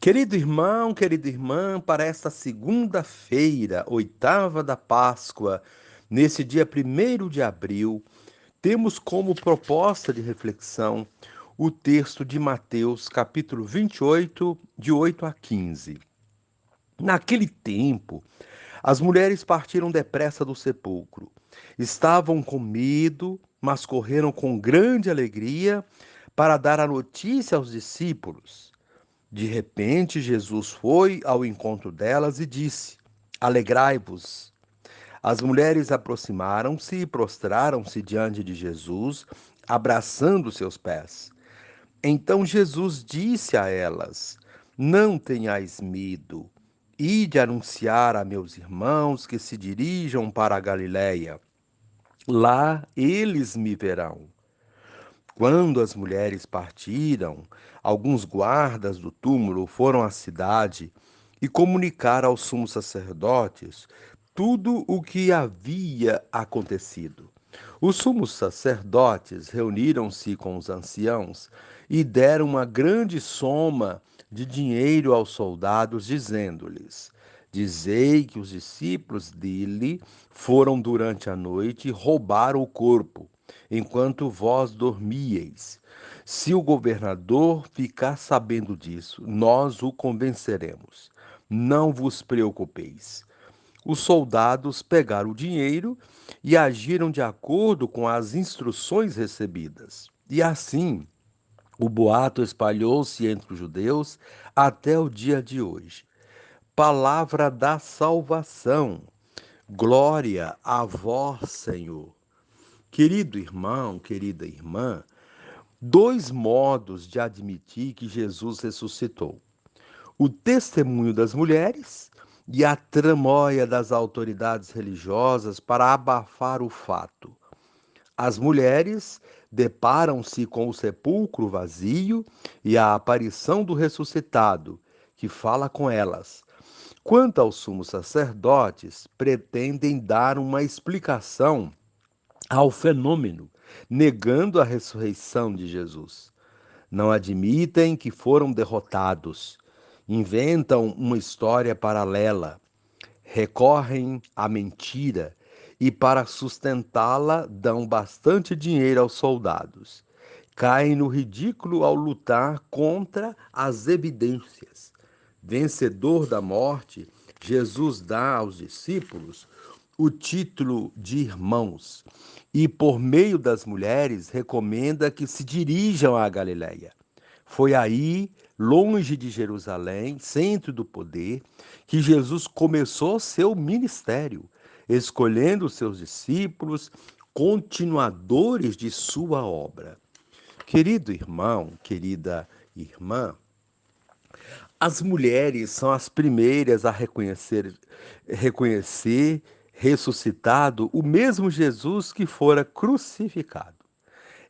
Querido irmão, querida irmã, para esta segunda-feira, oitava da Páscoa, nesse dia 1º de abril, temos como proposta de reflexão o texto de Mateus, capítulo 28, de 8 a 15. Naquele tempo, as mulheres partiram depressa do sepulcro. Estavam com medo, mas correram com grande alegria para dar a notícia aos discípulos. De repente, Jesus foi ao encontro delas e disse: Alegrai-vos. As mulheres aproximaram-se e prostraram-se diante de Jesus, abraçando seus pés. Então Jesus disse a elas: Não tenhais medo. Ide anunciar a meus irmãos que se dirijam para a Galiléia. Lá eles me verão. Quando as mulheres partiram, alguns guardas do túmulo foram à cidade e comunicaram aos sumos sacerdotes tudo o que havia acontecido. Os sumos sacerdotes reuniram-se com os anciãos e deram uma grande soma de dinheiro aos soldados, dizendo-lhes: Dizei que os discípulos dele foram durante a noite e roubaram o corpo enquanto vós dormíeis. Se o governador ficar sabendo disso, nós o convenceremos. Não vos preocupeis. Os soldados pegaram o dinheiro e agiram de acordo com as instruções recebidas. E assim, o boato espalhou-se entre os judeus até o dia de hoje. Palavra da salvação. Glória a vós, Senhor. Querido irmão, querida irmã, dois modos de admitir que Jesus ressuscitou: o testemunho das mulheres e a tramóia das autoridades religiosas para abafar o fato. As mulheres deparam-se com o sepulcro vazio e a aparição do ressuscitado, que fala com elas. Quanto aos sumos sacerdotes, pretendem dar uma explicação ao fenômeno, negando a ressurreição de Jesus. Não admitem que foram derrotados, inventam uma história paralela, recorrem à mentira e, para sustentá-la, dão bastante dinheiro aos soldados. Caem no ridículo ao lutar contra as evidências. Vencedor da morte, Jesus dá aos discípulos o título de irmãos e, por meio das mulheres, recomenda que se dirijam à Galiléia. Foi aí, longe de Jerusalém, centro do poder, que Jesus começou seu ministério, escolhendo seus discípulos, continuadores de sua obra. Querido irmão, querida irmã, as mulheres são as primeiras a reconhecer ressuscitado o mesmo Jesus que fora crucificado.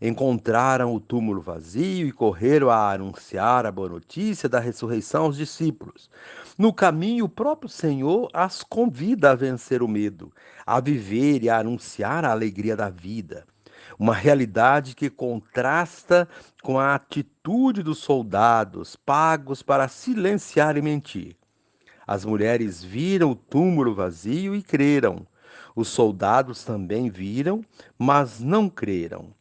Encontraram o túmulo vazio e correram a anunciar a boa notícia da ressurreição aos discípulos. No caminho, o próprio Senhor as convida a vencer o medo, a viver e a anunciar a alegria da vida. Uma realidade que contrasta com a atitude dos soldados pagos para silenciar e mentir. As mulheres viram o túmulo vazio e creram. Os soldados também viram, mas não creram.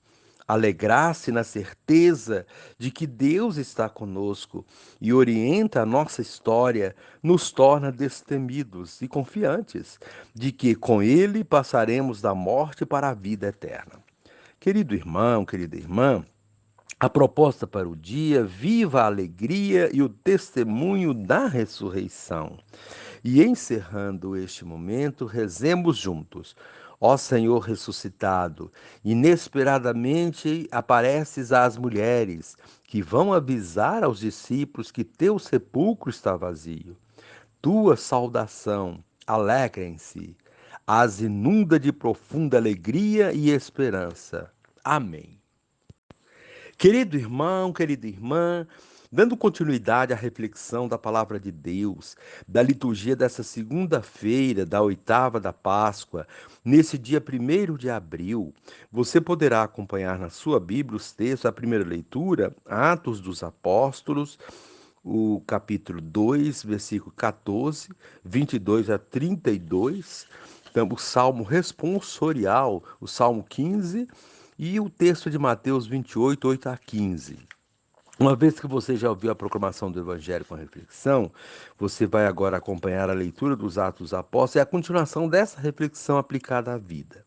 Alegrar-se na certeza de que Deus está conosco e orienta a nossa história nos torna destemidos e confiantes de que com Ele passaremos da morte para a vida eterna. Querido irmão, querida irmã, a proposta para o dia: viva a alegria e o testemunho da ressurreição. E encerrando este momento, rezemos juntos. Ó Senhor ressuscitado, inesperadamente apareces às mulheres que vão avisar aos discípulos que teu sepulcro está vazio. Tua saudação, alegrem-se, as inunda de profunda alegria e esperança. Amém. Querido irmão, querida irmã, dando continuidade à reflexão da palavra de Deus, da liturgia dessa segunda-feira, da oitava da Páscoa, nesse dia 1º de abril, você poderá acompanhar na sua Bíblia os textos, a primeira leitura, Atos dos Apóstolos, o capítulo 2, versículo 14, 22 a 32, o Salmo responsorial, o Salmo 15 e o texto de Mateus 28, 8 a 15. Uma vez que você já ouviu a proclamação do Evangelho com a reflexão, você vai agora acompanhar a leitura dos Atos dos Apóstolos e a continuação dessa reflexão aplicada à vida.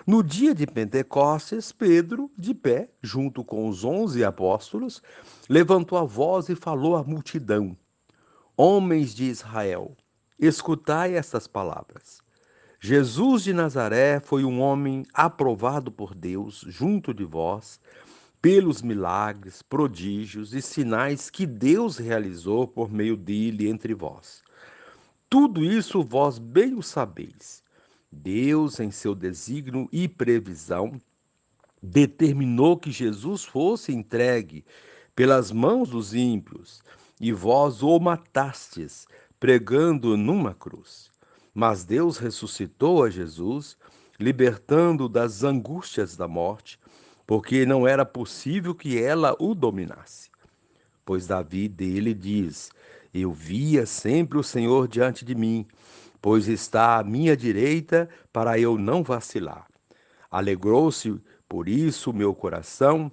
No dia de Pentecostes, Pedro, de pé, junto com os 11 apóstolos, levantou a voz e falou à multidão: Homens de Israel, escutai estas palavras. Jesus de Nazaré foi um homem aprovado por Deus junto de vós, pelos milagres, prodígios e sinais que Deus realizou por meio dele entre vós. Tudo isso vós bem o sabeis. Deus, em seu desígnio e previsão, determinou que Jesus fosse entregue pelas mãos dos ímpios, e vós o matastes, pregando numa cruz. Mas Deus ressuscitou a Jesus, libertando-o das angústias da morte, porque não era possível que ela o dominasse. Pois Davi dele diz: Eu via sempre o Senhor diante de mim, pois está à minha direita para eu não vacilar. Alegrou-se por isso meu coração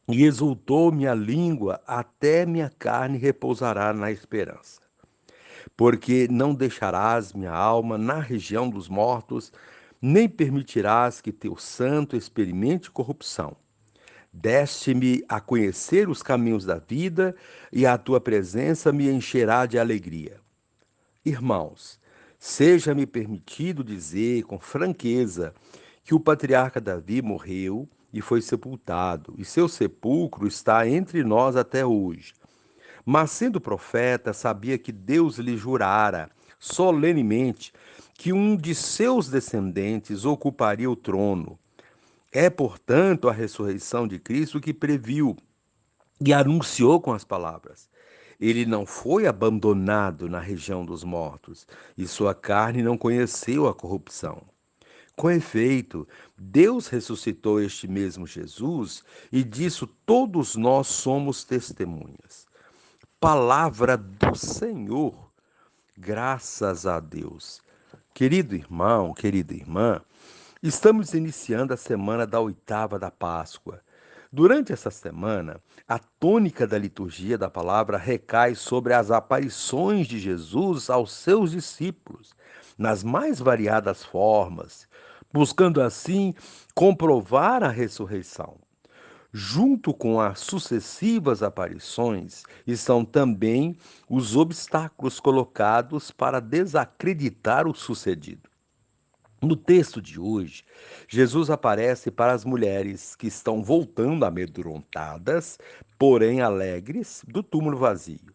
e exultou minha língua, até minha carne repousará na esperança. Porque não deixarás minha alma na região dos mortos, nem permitirás que teu santo experimente corrupção. Deste-me a conhecer os caminhos da vida, e a tua presença me encherá de alegria. Irmãos, seja-me permitido dizer com franqueza que o patriarca Davi morreu e foi sepultado, e seu sepulcro está entre nós até hoje. Mas, sendo profeta, sabia que Deus lhe jurara solenemente que um de seus descendentes ocuparia o trono. É, portanto, a ressurreição de Cristo que previu e anunciou com as palavras: Ele não foi abandonado na região dos mortos, e sua carne não conheceu a corrupção. Com efeito, Deus ressuscitou este mesmo Jesus, e disso todos nós somos testemunhas. Palavra do Senhor, graças a Deus. Querido irmão, querida irmã, estamos iniciando a semana da oitava da Páscoa. Durante essa semana, a tônica da liturgia da palavra recai sobre as aparições de Jesus aos seus discípulos, nas mais variadas formas, buscando assim comprovar a ressurreição. Junto com as sucessivas aparições estão também os obstáculos colocados para desacreditar o sucedido. No texto de hoje, Jesus aparece para as mulheres que estão voltando amedrontadas, porém alegres, do túmulo vazio.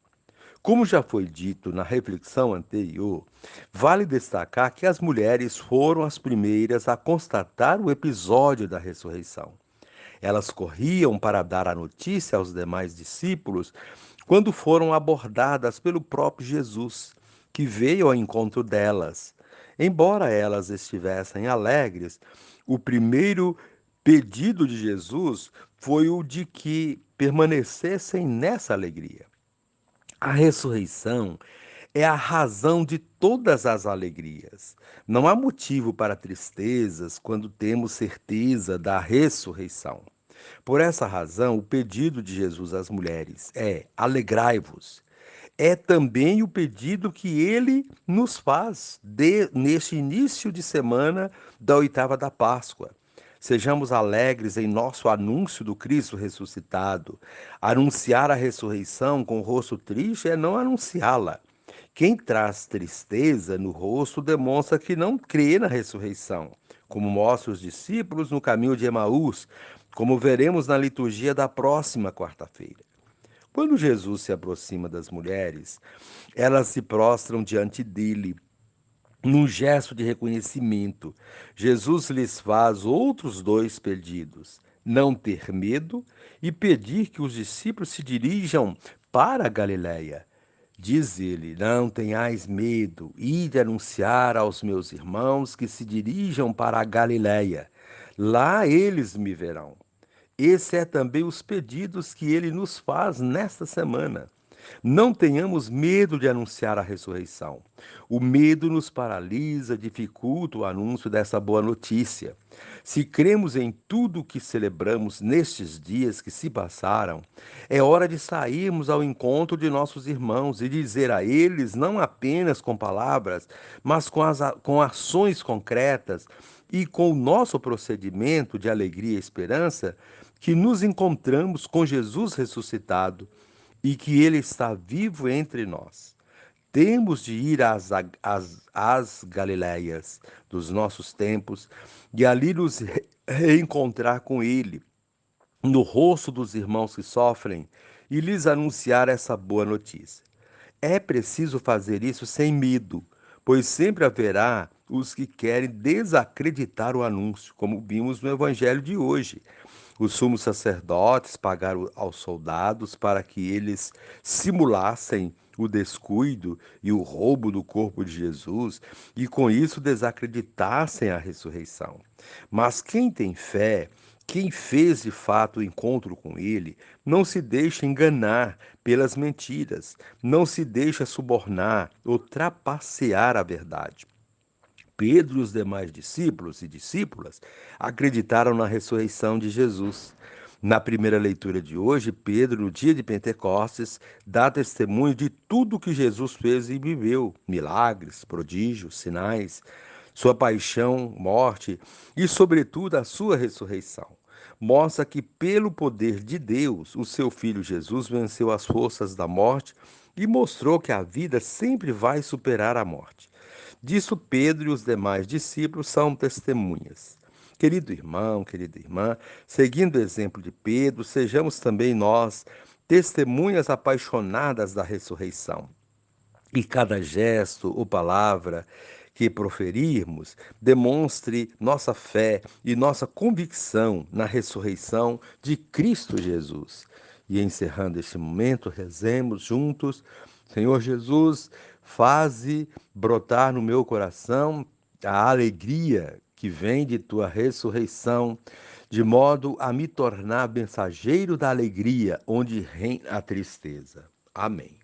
Como já foi dito na reflexão anterior, vale destacar que as mulheres foram as primeiras a constatar o episódio da ressurreição. Elas corriam para dar a notícia aos demais discípulos quando foram abordadas pelo próprio Jesus, que veio ao encontro delas. Embora elas estivessem alegres, o primeiro pedido de Jesus foi o de que permanecessem nessa alegria. A ressurreição é a razão de todas as alegrias. Não há motivo para tristezas quando temos certeza da ressurreição. Por essa razão, o pedido de Jesus às mulheres é: alegrai-vos. É também o pedido que ele nos faz neste início de semana da oitava da Páscoa. Sejamos alegres em nosso anúncio do Cristo ressuscitado. Anunciar a ressurreição com o rosto triste é não anunciá-la. Quem traz tristeza no rosto demonstra que não crê na ressurreição, como mostra os discípulos no caminho de Emaús, como veremos na liturgia da próxima quarta-feira. Quando Jesus se aproxima das mulheres, elas se prostram diante dele, num gesto de reconhecimento. Jesus lhes faz outros dois pedidos: não ter medo e pedir que os discípulos se dirijam para a Galiléia. Diz ele: Não tenhais medo, ide anunciar aos meus irmãos que se dirijam para a Galiléia. Lá eles me verão. Esse é também os pedidos que ele nos faz nesta semana. Não tenhamos medo de anunciar a ressurreição. O medo nos paralisa, dificulta o anúncio dessa boa notícia. Se cremos em tudo o que celebramos nestes dias que se passaram, é hora de sairmos ao encontro de nossos irmãos e dizer a eles, não apenas com palavras, mas com ações concretas e com o nosso procedimento de alegria e esperança, que nos encontramos com Jesus ressuscitado e que Ele está vivo entre nós. Temos de ir às Galileias dos nossos tempos e ali nos reencontrar com Ele, no rosto dos irmãos que sofrem, e lhes anunciar essa boa notícia. É preciso fazer isso sem medo, pois sempre haverá os que querem desacreditar o anúncio, como vimos no evangelho de hoje. Os sumos sacerdotes pagaram aos soldados para que eles simulassem o descuido e o roubo do corpo de Jesus e com isso desacreditassem a ressurreição. Mas quem tem fé, quem fez de fato o encontro com ele, não se deixa enganar pelas mentiras, não se deixa subornar ou trapacear a verdade. Pedro e os demais discípulos e discípulas acreditaram na ressurreição de Jesus. Na primeira leitura de hoje, Pedro, no dia de Pentecostes, dá testemunho de tudo que Jesus fez e viveu: milagres, prodígios, sinais, sua paixão, morte e, sobretudo, a sua ressurreição. Mostra que, pelo poder de Deus, o seu filho Jesus venceu as forças da morte e mostrou que a vida sempre vai superar a morte. Disso, Pedro e os demais discípulos são testemunhas. Querido irmão, querida irmã, seguindo o exemplo de Pedro, sejamos também nós testemunhas apaixonadas da ressurreição. E cada gesto ou palavra que proferirmos demonstre nossa fé e nossa convicção na ressurreição de Cristo Jesus. E encerrando este momento, rezemos juntos. Senhor Jesus, faze brotar no meu coração a alegria que vem de tua ressurreição, de modo a me tornar mensageiro da alegria onde reina a tristeza. Amém.